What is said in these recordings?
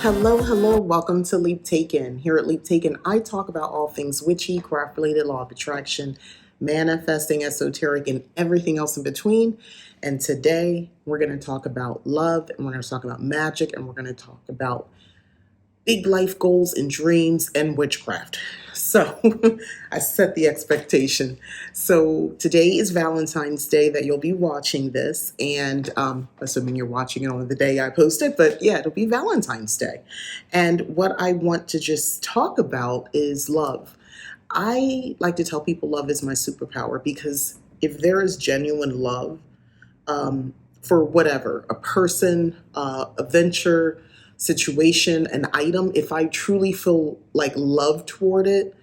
Hello, hello, welcome to Leap Taken. Here at Leap Taken, I talk about all things witchy, craft related, law of attraction, manifesting, esoteric, and everything else in between. And today we're going to talk about love, and we're going to talk about magic, and we're going to talk about big life goals and dreams and witchcraft. So I set the expectation. So today is Valentine's Day that you'll be watching this, and assuming you're watching it on the day I post it, but yeah, it'll be Valentine's Day. And what I want to just talk about is love. I like to tell people love is my superpower because if there is genuine love, for whatever, a person, a venture, situation, an item, if I truly feel like love toward it,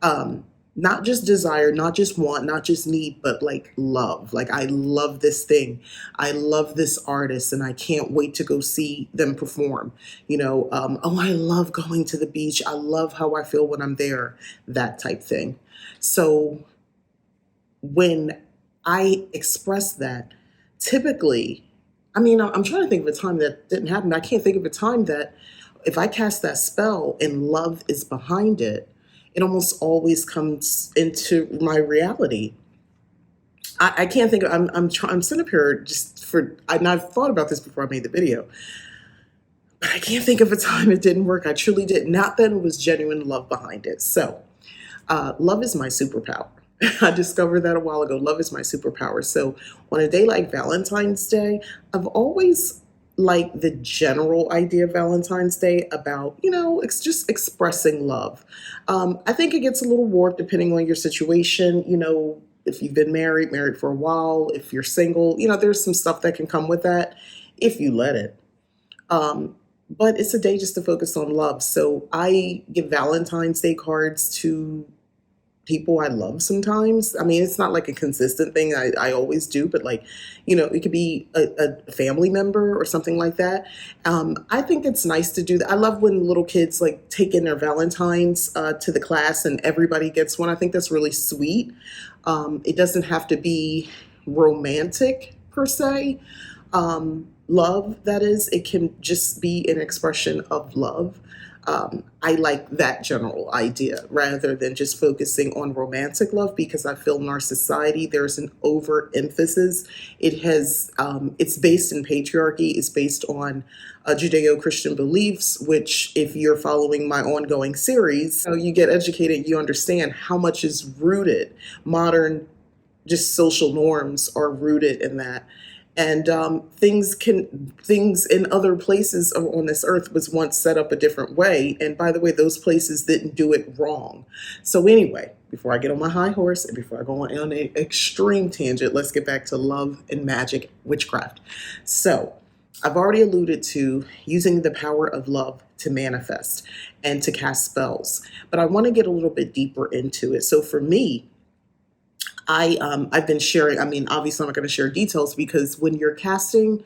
not just desire, not just want, not just need, but like love. Like, I love this thing. I love this artist and I can't wait to go see them perform. Oh, I love going to the beach. I love how I feel when I'm there, that type thing. So when I express that, typically, I'm trying to think of a time that didn't happen. I can't think of a time that if I cast that spell and love is behind it, it almost always comes into my reality. I can't think of, I'm sitting up here and I've thought about this before I made the video, but I can't think of a time it didn't work. I truly did. Not that it was genuine love behind it. So, love is my superpower. I discovered that a while ago. Love is my superpower. So on a day like Valentine's Day, I've always liked the general idea of Valentine's Day about, it's just expressing love. I think it gets a little warped depending on your situation. If you've been married for a while, if you're single, there's some stuff that can come with that if you let it. But it's a day just to focus on love. So I give Valentine's Day cards to people I love sometimes. It's not like a consistent thing I always do, but it could be a family member or something like that. I think it's nice to do that. I love when little kids take in their Valentines to the class and everybody gets one. I think that's really sweet. It doesn't have to be romantic per se. Love, that is, it can just be an expression of love. I like that general idea rather than just focusing on romantic love, because I feel in our society there's an overemphasis. It's based in patriarchy. It's based on Judeo-Christian beliefs, which, if you're following my ongoing series, you get educated, you understand how much is rooted. Modern, just social norms are rooted in that. And things in other places on this earth was once set up a different way. And by the way, those places didn't do it wrong. So anyway, before I get on my high horse and before I go on an extreme tangent, let's get back to love and magic, witchcraft. So I've already alluded to using the power of love to manifest and to cast spells, but I want to get a little bit deeper into it. So for me, I've been sharing, obviously I'm not going to share details, because when you're casting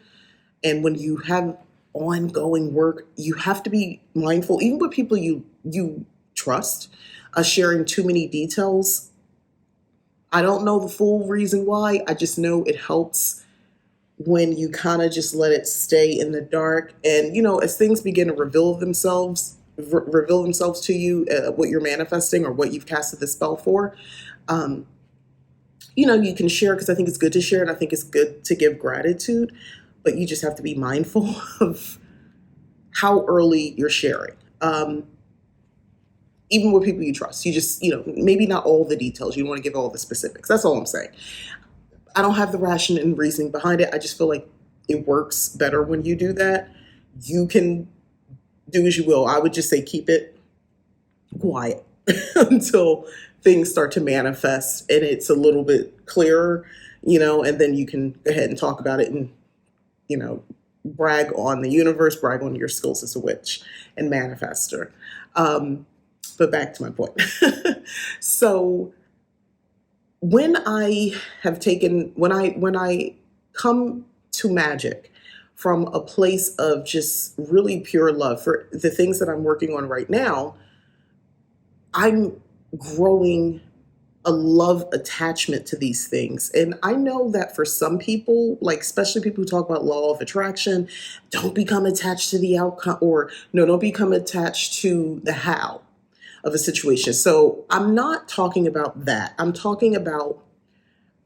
and when you have ongoing work, you have to be mindful, even with people you trust, sharing too many details. I don't know the full reason why. I just know it helps when you kind of just let it stay in the dark. And, as things begin to reveal themselves to you, what you're manifesting or what you've casted the spell for, you can share, because I think it's good to share and I think it's good to give gratitude, but you just have to be mindful of how early you're sharing. Even with people you trust, you just, maybe not all the details. You don't want to give all the specifics. That's all I'm saying. I don't have the rationale and reasoning behind it. I just feel like it works better when you do that. You can do as you will. I would just say keep it quiet until things start to manifest and it's a little bit clearer, and then you can go ahead and talk about it and, brag on the universe, brag on your skills as a witch and manifester. But back to my point. So when I come to magic from a place of just really pure love for the things that I'm working on right now, I'm growing a love attachment to these things. And I know that for some people, like especially people who talk about law of attraction, don't become attached to the outcome, or no, don't become attached to the how of a situation. So I'm not talking about that. I'm talking about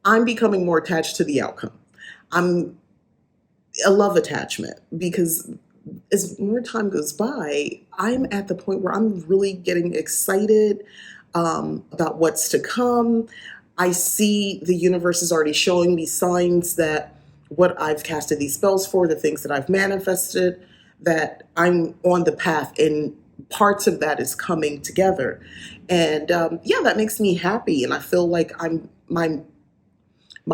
I'm becoming more attached to the outcome. I'm a love attachment because as more time goes by, I'm at the point where I'm really getting excited about what's to come. I see the universe is already showing me signs that what I've casted these spells for, the things that I've manifested, that I'm on the path, and parts of that is coming together. And yeah, that makes me happy, and I feel like my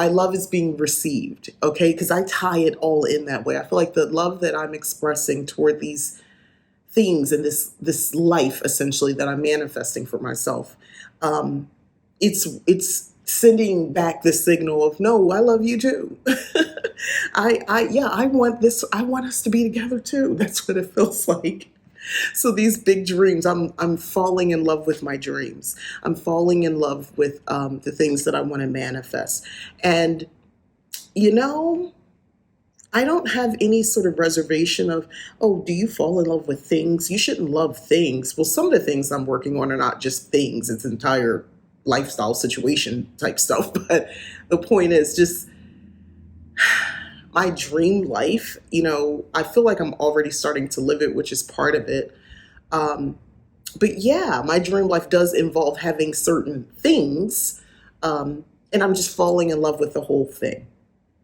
love is being received, okay? Because I tie it all in that way. I feel like the love that I'm expressing toward these things and this life essentially that I'm manifesting for myself, it's sending back the signal of no, I love you too. I want this. I want us to be together too. That's what it feels like. So these big dreams, I'm falling in love with my dreams. I'm falling in love with the things that I want to manifest. And you know, I don't have any sort of reservation of, oh, do you fall in love with things? You shouldn't love things. Well, some of the things I'm working on are not just things; it's entire lifestyle situation type stuff. But the point is just my dream life. I feel like I'm already starting to live it, which is part of it. Um, but yeah, my dream life does involve having certain things, and I'm just falling in love with the whole thing.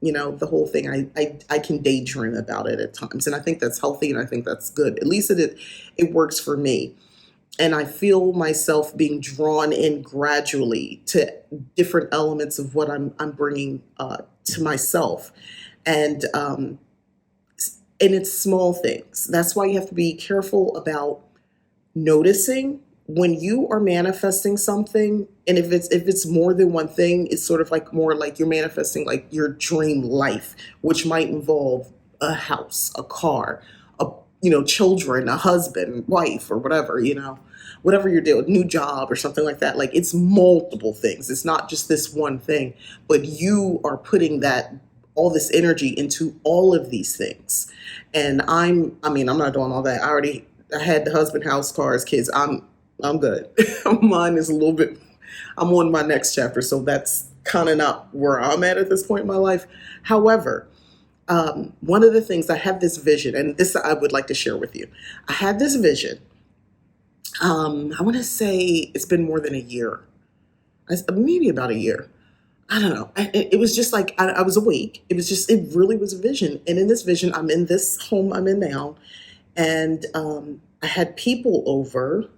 The whole thing. I can daydream about it at times, and I think that's healthy, and I think that's good. At least it works for me, and I feel myself being drawn in gradually to different elements of what I'm bringing to myself, and it's small things. That's why you have to be careful about noticing when you are manifesting something, and if it's more than one thing, it's sort of like more like you're manifesting like your dream life, which might involve a house, a car, a children, a husband, wife, or whatever you're doing, new job or something like that. Like it's multiple things. It's not just this one thing, but you are putting that all this energy into all of these things. And I'm not doing all that. I had the husband, house, cars, kids. I'm good. Mine is a little bit. I'm on my next chapter, so that's kind of not where I'm at this point in my life. However, one of the things I have this vision, and this I would like to share with you. I had this vision. I want to say it's been more than a year, maybe about a year. I don't know. It was just like I was awake. It really was a vision. And in this vision, I'm in this home I'm in now, and I had people over.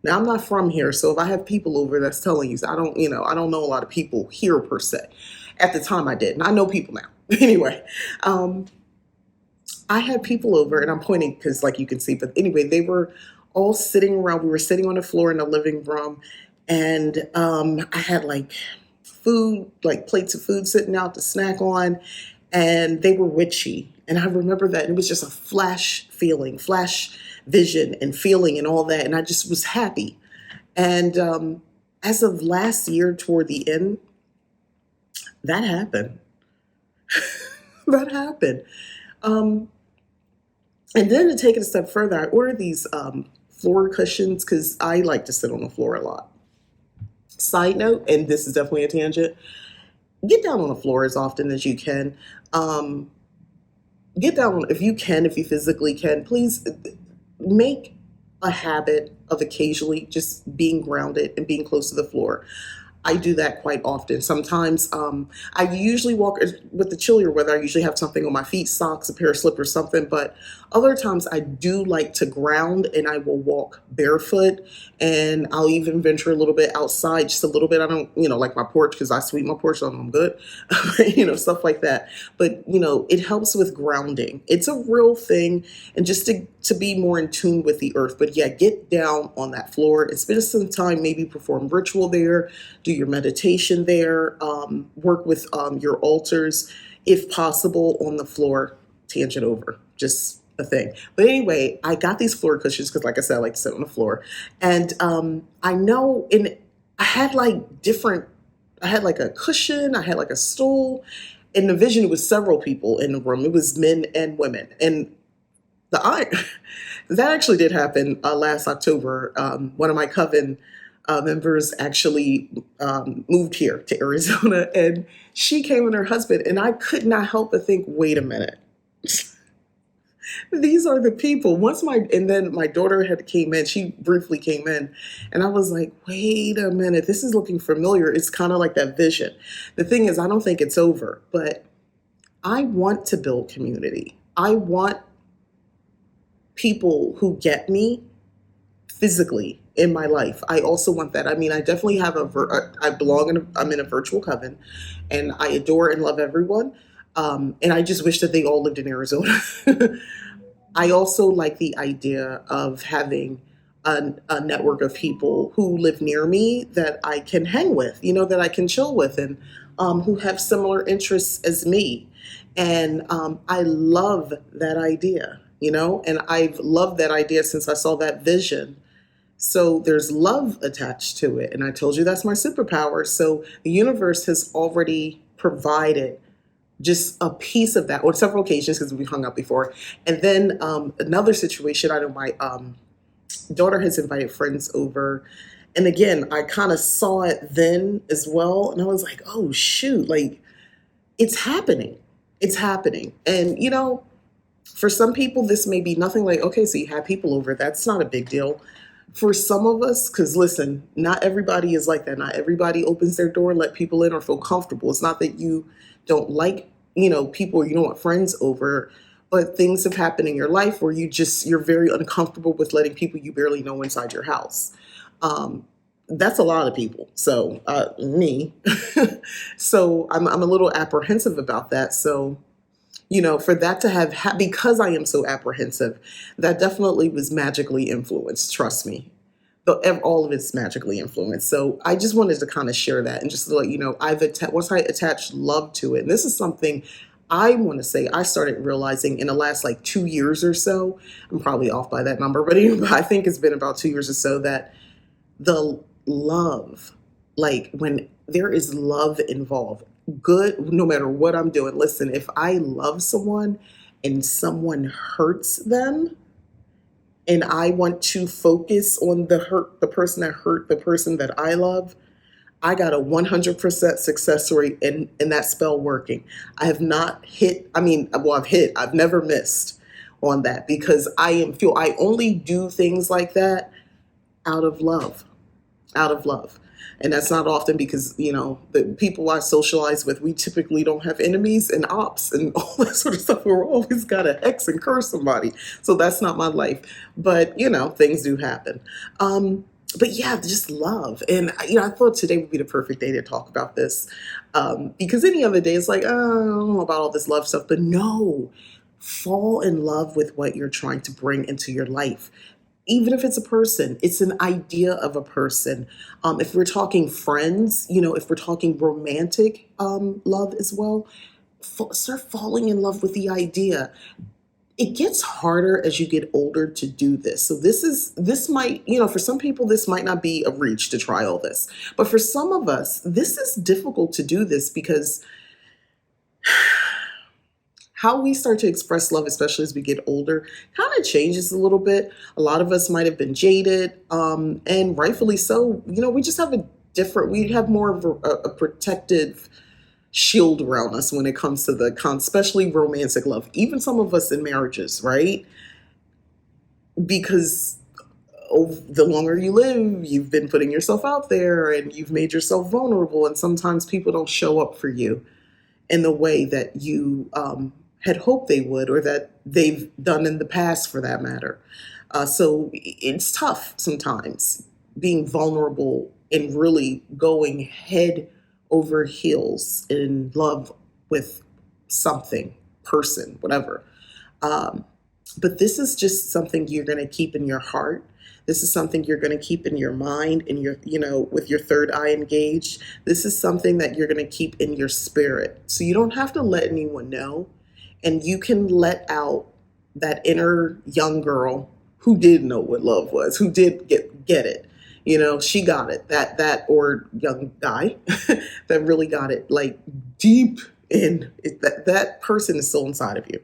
Now I'm not from here, so if I have people over, that's telling you. So I don't know a lot of people here per se. At the time, I did, and I know people now. Anyway, I had people over, and I'm pointing because, like you can see, but anyway, they were all sitting around. We were sitting on the floor in the living room, and I had like food, like plates of food sitting out to snack on, and they were witchy. And I remember that it was just a flash feeling, flash vision and feeling and all that. And I just was happy. And as of last year, toward the end, that happened. That happened. Um, and then to take it a step further, I ordered these floor cushions because I like to sit on the floor a lot. Side note, and this is definitely a tangent, get down on the floor as often as you can. Um, get down if you can, if you physically can. Please make a habit of occasionally just being grounded and being close to the floor. I do that quite often. Sometimes I usually walk with the chillier weather. I usually have something on my feet, socks, a pair of slippers, something. But other times I do like to ground, and I will walk barefoot, and I'll even venture a little bit outside, just a little bit. I don't, like my porch, because I sweep my porch, so I'm good, stuff like that. But, it helps with grounding. It's a real thing, and just to be more in tune with the earth. But yeah, get down on that floor and spend some time, maybe perform ritual there, do your meditation there, work with your altars, if possible, on the floor. Tangent over, just a thing. But anyway, I got these floor cushions because, like I said, I like to sit on the floor. And I know, and I had like different, I had like a cushion, I had like a stool. In the vision, it was several people in the room. It was men and women. And the I that actually did happen last October. One of my coven members actually moved here to Arizona, and she came with her husband, and I could not help but think, wait a minute. These are the people. And then my daughter had came in, she briefly came in, and I was like, wait a minute, this is looking familiar. It's kind of like that vision. The thing is, I don't think it's over, but I want to build community. I want people who get me physically in my life. I also want that. I mean, I definitely have I belong I'm in a virtual coven, and I adore and love everyone. And I just wish that they all lived in Arizona. I also like the idea of having a network of people who live near me that I can hang with, that I can chill with, and who have similar interests as me. And I love that idea, and I've loved that idea since I saw that vision. So there's love attached to it. And I told you that's my superpower. So the universe has already provided just a piece of that on several occasions because we hung out before. And then another situation, I know my daughter has invited friends over. And again, I kind of saw it then as well. And I was like, oh, shoot, like it's happening. It's happening. And, for some people, this may be nothing. Like, okay, so you have people over. That's not a big deal. For some of us, because listen, not everybody is like that. Not everybody opens their door and let people in or feel comfortable. It's not that you don't like, people, or you don't want friends over, but things have happened in your life where you're very uncomfortable with letting people you barely know inside your house. That's a lot of people. So me, so I'm a little apprehensive about that. So, for that to have, because I am so apprehensive, that definitely was magically influenced. Trust me. All of it's magically influenced. So I just wanted to kind of share that and just to let you know, once I attached love to it, and this is something I want to say I started realizing in the last like 2 years or so. I'm probably off by that number, but anyway, I think it's been about 2 years or so that the love, like when there is love involved, good, no matter what I'm doing. Listen, if I love someone and someone hurts them, and I want to focus on the person that hurt the person that I love, I got a 100% success rate in that spell working. I have not hit, I've never missed on that because I only do things like that out of love, out of love. And that's not often because, the people I socialize with, we typically don't have enemies and ops and all that sort of stuff. We're always got to hex and curse somebody. So that's not my life. But, things do happen. But yeah, just love. And, I thought today would be the perfect day to talk about this. Because any other day, it's like, oh, I don't know about all this love stuff. But no, fall in love with what you're trying to bring into your life. Even if it's a person, it's an idea of a person. If we're talking friends, if we're talking romantic love as well, start falling in love with the idea. It gets harder as you get older to do this. So this might, for some people, this might not be a reach to try all this. But for some of us, this is difficult to do this because how we start to express love, especially as we get older, kind of changes a little bit. A lot of us might have been jaded, and rightfully so. We just have we have more of a protective shield around us when it comes to especially romantic love. Even some of us in marriages, right? Because the longer you live, you've been putting yourself out there and you've made yourself vulnerable. And sometimes people don't show up for you in the way that you had hoped they would, or that they've done in the past for that matter. So it's tough sometimes being vulnerable and really going head over heels in love with something, person, whatever. But this is just something you're going to keep in your heart. This is something you're going to keep in your mind and with your third eye engaged. This is something that you're going to keep in your spirit. So you don't have to let anyone know. And you can let out that inner young girl who did know what love was, who did get it. She got it. Or young guy that really got it, like deep in it, that person is still inside of you.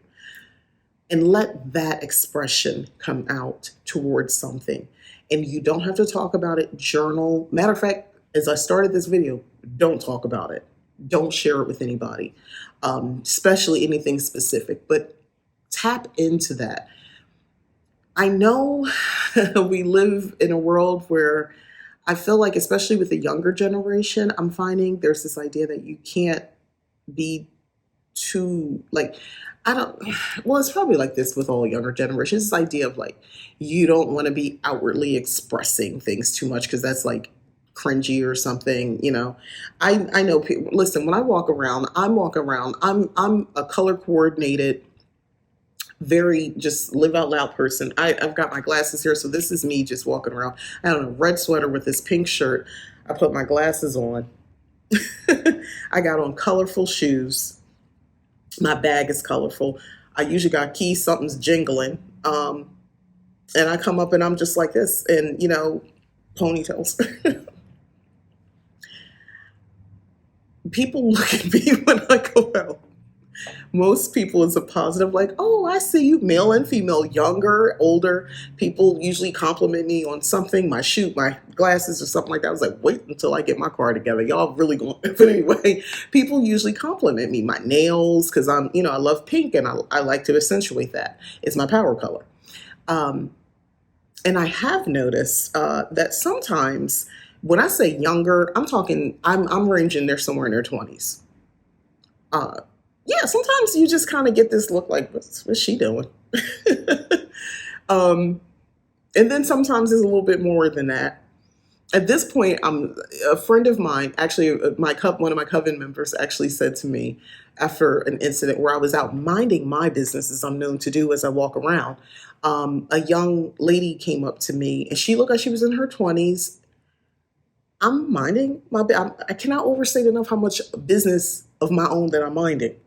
And let that expression come out towards something. And you don't have to talk about it, journal. Matter of fact, as I started this video, don't talk about it. Don't share it with anybody, especially anything specific, but tap into that. I know we live in a world where I feel like, especially with the younger generation, I'm finding there's this idea that you can't be too, like, I don't, well, it's probably like this with all younger generations, this idea of like, you don't want to be outwardly expressing things too much because that's like cringy or something. I know people, listen, when I walk around, I'm a color coordinated, very just live out loud person. I've got my glasses here, so this is me just walking around. I have a red sweater with this pink shirt. I put my glasses on. I got on colorful shoes. My bag is colorful. I usually got keys, something's jingling. And I come up and I'm just like this, and ponytails. People look at me when I go out. Most people, it's a positive, like, oh, I see you, male and female, younger, older. People usually compliment me on something, my shoe, my glasses or something like that. I was like, wait until I get my car together. Y'all really going, but anyway, people usually compliment me, my nails, because I love pink and I like to accentuate that. It's my power color. And I have noticed that sometimes when I say younger, I'm ranging there somewhere in their 20s. Yeah, sometimes you just kind of get this look like, what's she doing? And then sometimes it's a little bit more than that. At this point, a friend of mine, actually, one of my coven members actually said to me after an incident where I was out minding my business, as I'm known to do as I walk around. A young lady came up to me and she looked like she was in her 20s. I'm minding I cannot overstate enough how much business of my own that I'm minding.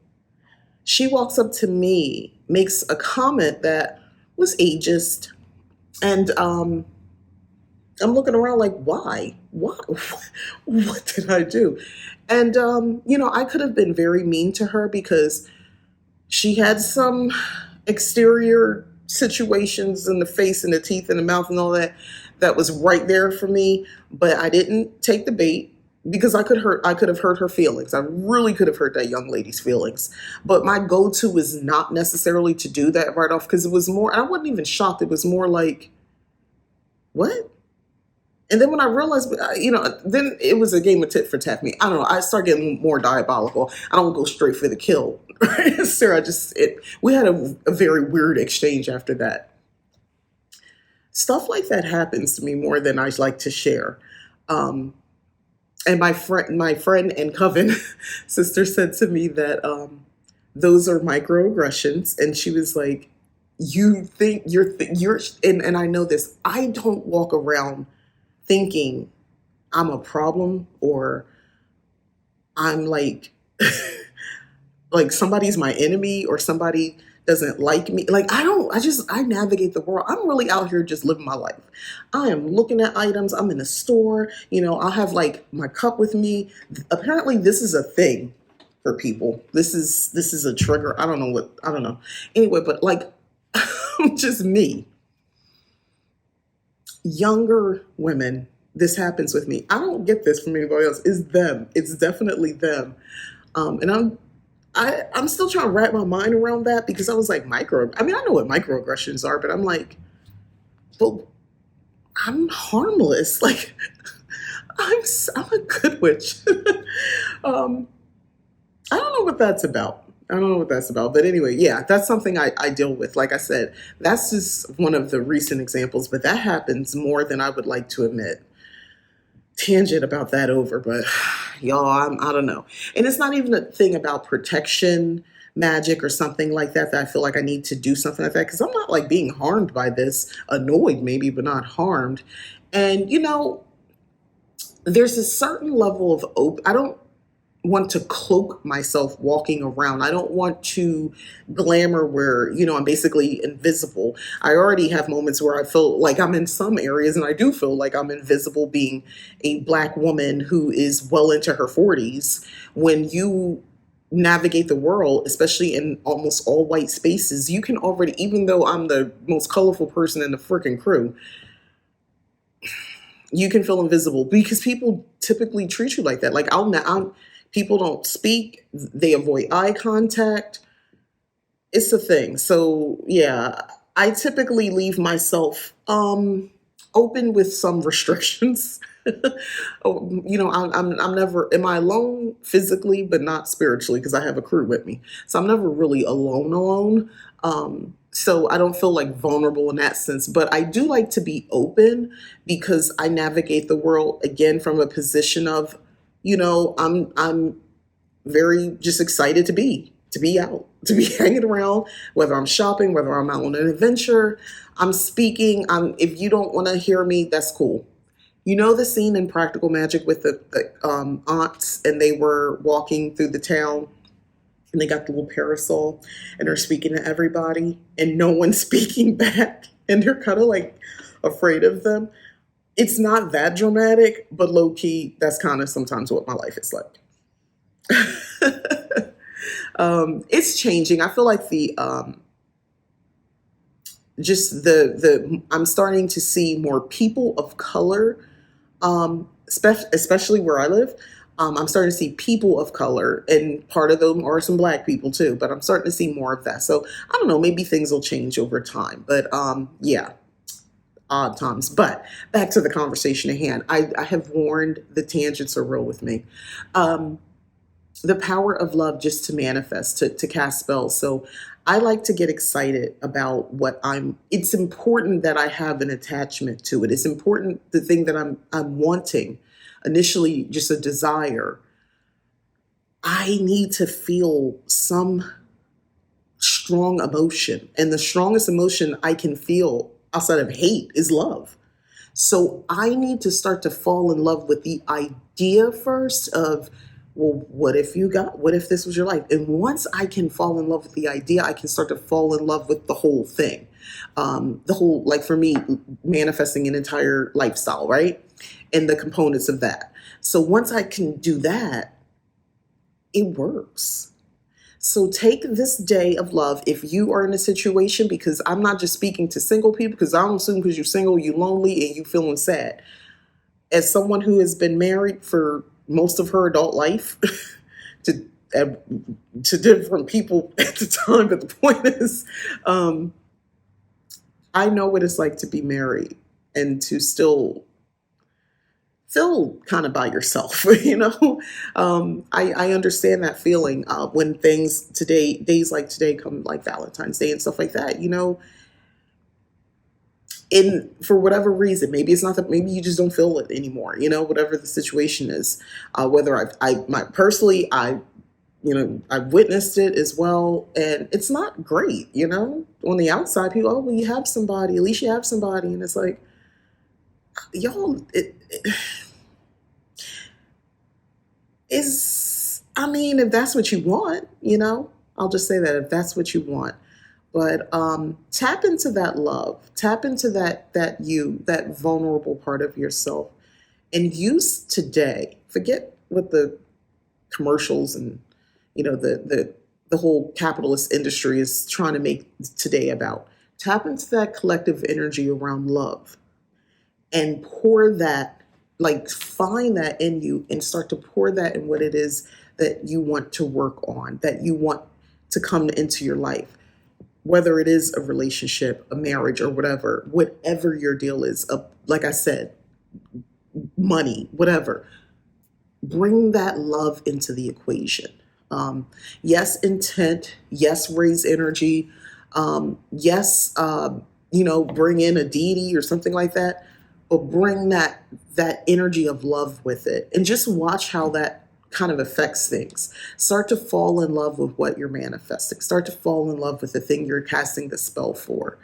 She walks up to me, makes a comment that was ageist, and I'm looking around like, why? What? What did I do? And I could have been very mean to her because she had some exterior situations in the face and the teeth and the mouth and all that was right there for me, but I didn't take the bait. Because I could have hurt her feelings. I really could have hurt that young lady's feelings. But my go-to was not necessarily to do that right off, because it was more, I wasn't even shocked. It was more like, what? And then when I realized, then it was a game of tit for tat me. I don't know. I started getting more diabolical. I don't go straight for the kill. Sarah, we had a very weird exchange after that. Stuff like that happens to me more than I like to share. And my friend and coven sister said to me that those are microaggressions, and she was like, "You think you're and I know this. I don't walk around thinking I'm a problem or I'm like like somebody's my enemy or somebody doesn't like me. Like I navigate the world. I'm really out here just living my life. I am looking at items. I'm in a store, I'll have like my cup with me. Apparently this is a thing for people. This is a trigger. I don't know. Anyway, but like, I'm just me. Younger women, this happens with me. I don't get this from anybody else. It's them. It's definitely them. And I'm still trying to wrap my mind around that, because I was like, I know what microaggressions are, but I'm like, but I'm harmless. Like, I'm a good witch. I don't know what that's about. But anyway, yeah, that's something I deal with. Like I said, that's just one of the recent examples, but that happens more than I would like to admit. Tangent about that over, but y'all, I don't know. And it's not even a thing about protection magic or something like that I feel like I need to do something like that, because I'm not like being harmed by this, annoyed maybe, but not harmed. And there's a certain level of want to cloak myself walking around. I don't want to glamour where, I'm basically invisible. I already have moments where I feel like I'm in some areas, and I do feel like I'm invisible being a Black woman who is well into her 40s. When you navigate the world, especially in almost all white spaces, you can already, even though I'm the most colorful person in the freaking crew, you can feel invisible because people typically treat you like that. Like people don't speak, they avoid eye contact. It's a thing. So yeah, I typically leave myself open with some restrictions. Oh, I'm never, am I alone physically, but not spiritually because I have a crew with me. So I'm never really alone. So I don't feel like vulnerable in that sense, but I do like to be open because I navigate the world again from a position of, I'm very just excited to be out, to be hanging around, whether I'm shopping, whether I'm out on an adventure, I'm speaking. If you don't want to hear me, that's cool. You know the scene in Practical Magic with the aunts, and they were walking through the town, and they got the little parasol, and they're speaking to everybody, and no one's speaking back, and they're kind of like afraid of them. It's not that dramatic, but low key, that's kind of sometimes what my life is like. It's changing. I feel like the I'm starting to see more people of color, especially where I live. I'm starting to see people of color, and part of them are some Black people too. But I'm starting to see more of that. So I don't know. Maybe things will change over time. But yeah, odd times. But back to the conversation at hand. I have warned the tangents are real with me. The power of love just to manifest, to cast spells. So I like to get excited about it's important that I have an attachment to it. It's important, the thing that I'm wanting, initially just a desire. I need to feel some strong emotion. And the strongest emotion I can feel outside of hate is love. So I need to start to fall in love with the idea first of, well, what if this was your life? And once I can fall in love with the idea, I can start to fall in love with the whole thing. Like for me, manifesting an entire lifestyle, right? And the components of that. So once I can do that, it works. So take this day of love if you are in a situation, because I'm not just speaking to single people, because I don't assume because you're single, you're lonely and you feeling sad. As someone who has been married for most of her adult life to different people at the time, but the point is, I know what it's like to be married and to still feel kind of by yourself, I understand that feeling when days like today come, like Valentine's Day and stuff like that, in for whatever reason, maybe it's not that, maybe you just don't feel it anymore, whatever the situation is, whether I've witnessed it as well, and it's not great, on the outside, people, oh, well, you have somebody, at least you have somebody, and it's like, y'all, if that's what you want, I'll just say that if that's what you want. But tap into that love, tap into that vulnerable part of yourself, and use today. Forget what the commercials and the whole capitalist industry is trying to make today about. Tap into that collective energy around love and pour that, like find that in you and start to pour that in what it is that you want to work on, that you want to come into your life. Whether it is a relationship, a marriage, or whatever your deal is, like I said, money, whatever, bring that love into the equation. Yes, intent. Yes, raise energy. Yes, bring in a deity or something like that, but bring that energy of love with it, and just watch how that kind of affects things. Start to fall in love with what you're manifesting. Start to fall in love with the thing you're casting the spell for,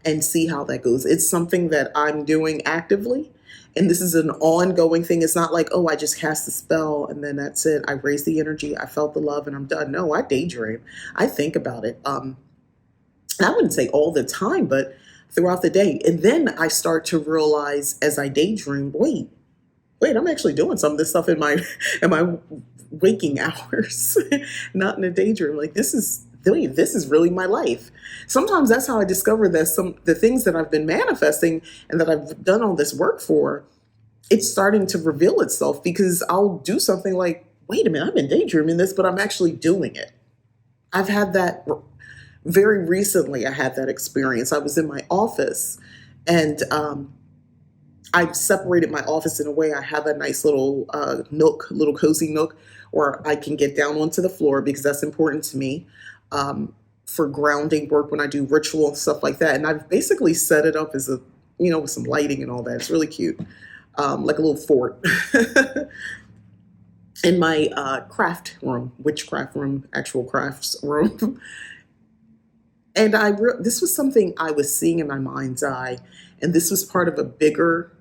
and see how that goes. It's something that I'm doing actively. And this is an ongoing thing. It's not like, oh, I just cast a spell and then that's it. I raised the energy, I felt the love, and I'm done. No, I daydream. I think about it. I wouldn't say all the time, but throughout the day. And then I start to realize as I daydream, wait, I'm actually doing some of this stuff in my in my waking hours, not in a daydream. Like this is really my life. Sometimes that's how I discover that the things that I've been manifesting and that I've done all this work for, it's starting to reveal itself because I'll do something like, wait a minute, I've been daydreaming this, but I'm actually doing it. I've had that very recently. I had that experience. I was in my office and I've separated my office in a way. I have a nice little little cozy nook where I can get down onto the floor because that's important to me for grounding work when I do ritual and stuff like that. And I've basically set it up as with some lighting and all that. It's really cute, like a little fort. In my craft room, witchcraft room, actual crafts room. And this was something I was seeing in my mind's eye. And this was part of a bigger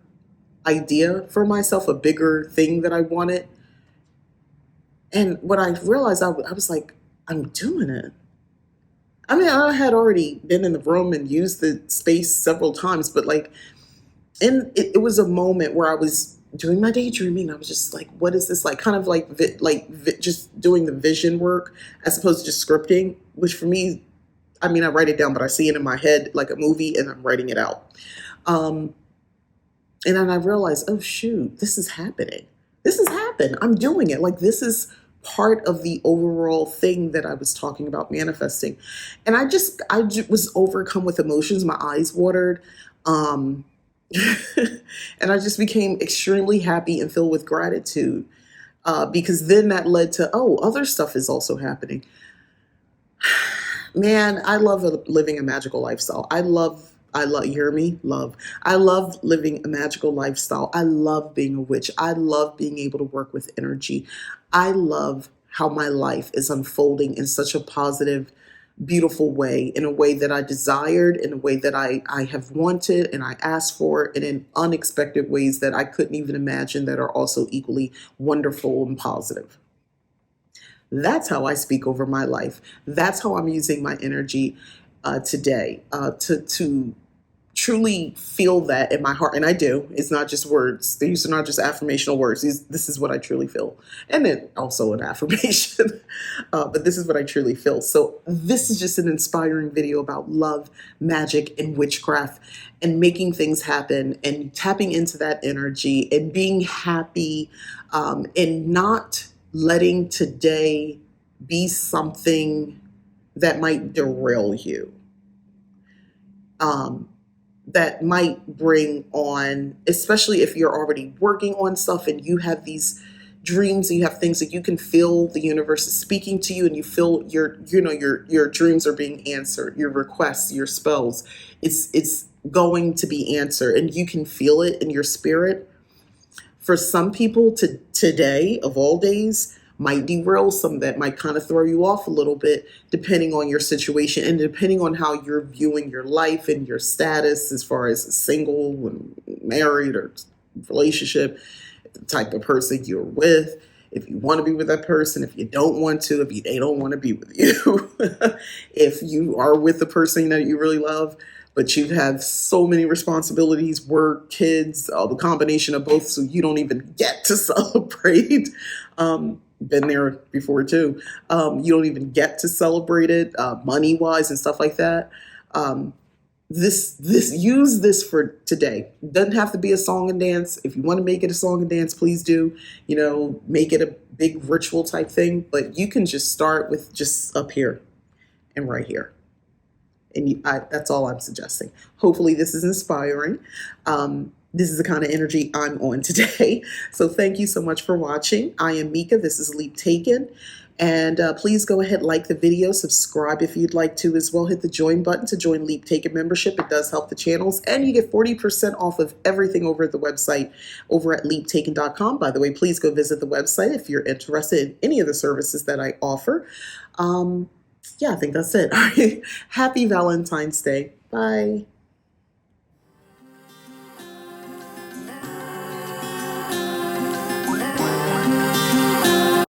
idea for myself, a bigger thing that I wanted. And what I realized, I was like, I'm doing it. I mean, I had already been in the room and used the space several times, but like, it was a moment where I was doing my daydreaming. I was just like, what is this like? Kind of like, just doing the vision work as opposed to just scripting, which for me, I mean, I write it down, but I see it in my head like a movie and I'm writing it out. And then I realized, oh shoot, this is happening. This has happened. I'm doing it. Like this is part of the overall thing that I was talking about manifesting. And I was overcome with emotions. My eyes watered. And I just became extremely happy and filled with gratitude because then that led to, other stuff is also happening. Man, I love living a magical lifestyle. You hear me? Love. I love living a magical lifestyle. I love being a witch. I love being able to work with energy. I love how my life is unfolding in such a positive, beautiful way, in a way that I desired, in a way that I have wanted and I asked for, and in unexpected ways that I couldn't even imagine that are also equally wonderful and positive. That's how I speak over my life. That's how I'm using my energy today to truly feel that in my heart. And I do. It's not just words. These are not just affirmational words. This is what I truly feel. And then also an affirmation. But this is what I truly feel. So this is just an inspiring video about love, magic, and witchcraft and making things happen and tapping into that energy and being happy and not letting today be something that might derail you, that might bring on, especially if you're already working on stuff and you have these dreams and you have things that you can feel the universe is speaking to you and you feel your dreams are being answered, your requests, your spells, it's going to be answered and you can feel it in your spirit. For some people, today of all days might derail some, that might kind of throw you off a little bit, depending on your situation and depending on how you're viewing your life and your status as far as single and married or relationship, the type of person you're with, if you want to be with that person, if you don't want to, if they don't want to be with you, if you are with the person that you really love, but you have so many responsibilities, work, kids, the combination of both, so you don't even get to celebrate. Been there before too. You don't even get to celebrate it, money-wise and stuff like that. Use this for today. Doesn't have to be a song and dance. If you want to make it a song and dance, please do. Make it a big ritual type thing. But you can just start with just up here and right here. And that's all I'm suggesting. Hopefully this is inspiring. This is the kind of energy I'm on today. So thank you so much for watching. I am Mika. This is Leap Taken. And please go ahead, like the video, subscribe if you'd like to as well. Hit the join button to join Leap Taken membership. It does help the channels. And you get 40% off of everything over at the website over at leaptaken.com. By the way, please go visit the website if you're interested in any of the services that I offer. Yeah, I think that's it. All right. Happy Valentine's Day. Bye.